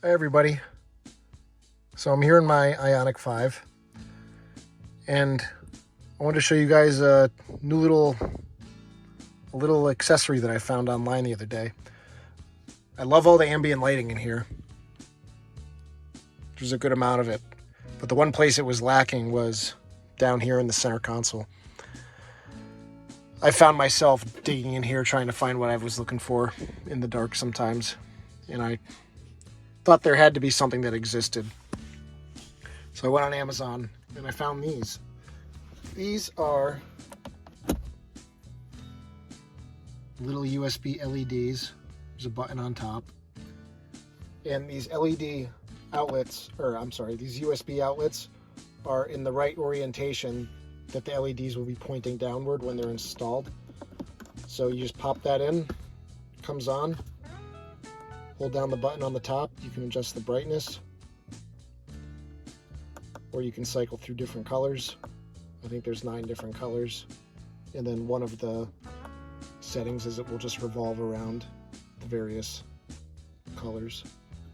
Hi everybody. So I'm here in my Ioniq 5 and I wanted to show you guys a new little accessory that I found online the other day. I love all the ambient lighting in here. There's a good amount of it, but the one place it was lacking was down here in the center console. I found myself digging in here trying to find what I was looking for in the dark sometimes, and I thought there had to be something that existed. So I went on Amazon and I found these. These are little USB LEDs. There's a button on top. And these LED outlets, these USB outlets are in the right orientation that the LEDs will be pointing downward when they're installed. So you just pop that in, comes on, hold down the button on the top, you can adjust the brightness, or you can cycle through different colors. I think there's 9 different colors. And then one of the settings is it will just revolve around the various colors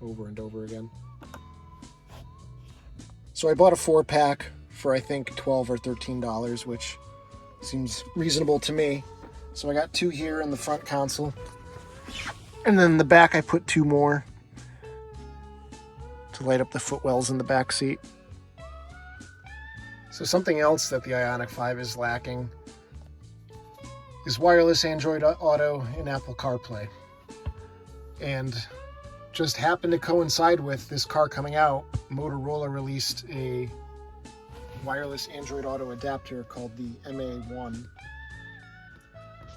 over and over again. So I bought a 4-pack for I think $12 or $13, which seems reasonable to me. So I got 2 here in the front console. And then in the back I put 2 more to light up the footwells in the back seat. So something else that the Ioniq 5 is lacking is wireless Android Auto and Apple CarPlay. And just happened to coincide with this car coming out, Motorola released a wireless Android Auto adapter called the MA1.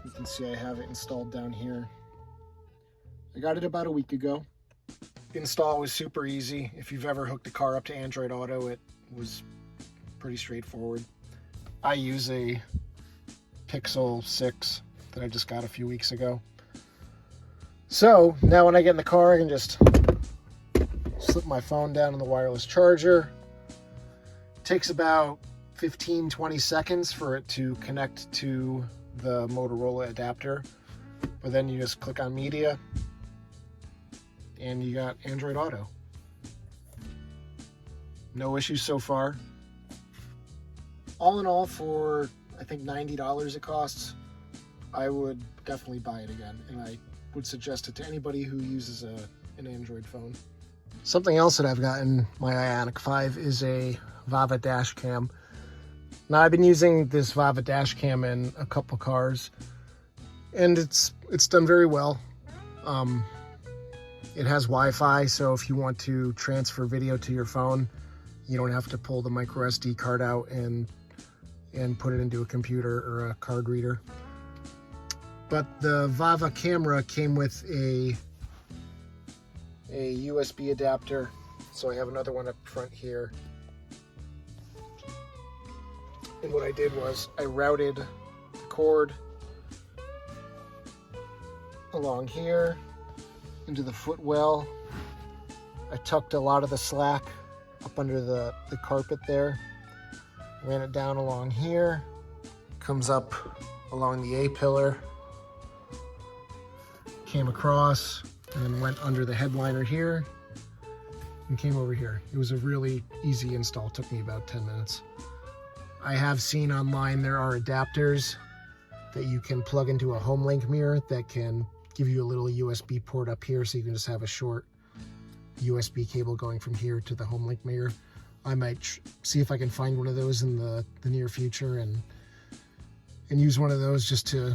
You can see I have it installed down here. I got it about a week ago. Install was super easy. If you've ever hooked a car up to Android Auto, it was pretty straightforward. I use a Pixel 6 that I just got a few weeks ago. So now when I get in the car, I can just slip my phone down in the wireless charger. It takes about 15-20 seconds for it to connect to the Motorola adapter. But then you just click on media and you got Android Auto. No issues so far. All in all, for I think $90 it costs, I would definitely buy it again, and I would suggest it to anybody who uses an Android phone. Something else that I've gotten my Ioniq 5 is a VAVA dash cam. Now I've been using this VAVA dash cam in a couple cars, and it's done very well. It has Wi-Fi, so if you want to transfer video to your phone, you don't have to pull the micro SD card out and put it into a computer or a card reader. But the VAVA camera came with a USB adapter, so I have another one up front here. And what I did was I routed the cord along here into the footwell. I tucked a lot of the slack up under the carpet there. Ran it down along here, comes up along the A-pillar, came across, and then went under the headliner here, and came over here. It was a really easy install, it took me about 10 minutes. I have seen online there are adapters that you can plug into a HomeLink mirror that can give you a little USB port up here, so you can just have a short USB cable going from here to the HomeLink mirror. I might see if I can find one of those in the near future and use one of those just to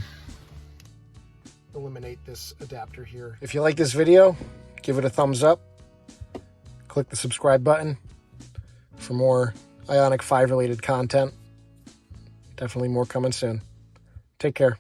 eliminate this adapter here. If you like this video, give it a thumbs up. Click the subscribe button for more Ioniq 5 related content. Definitely more coming soon. Take care.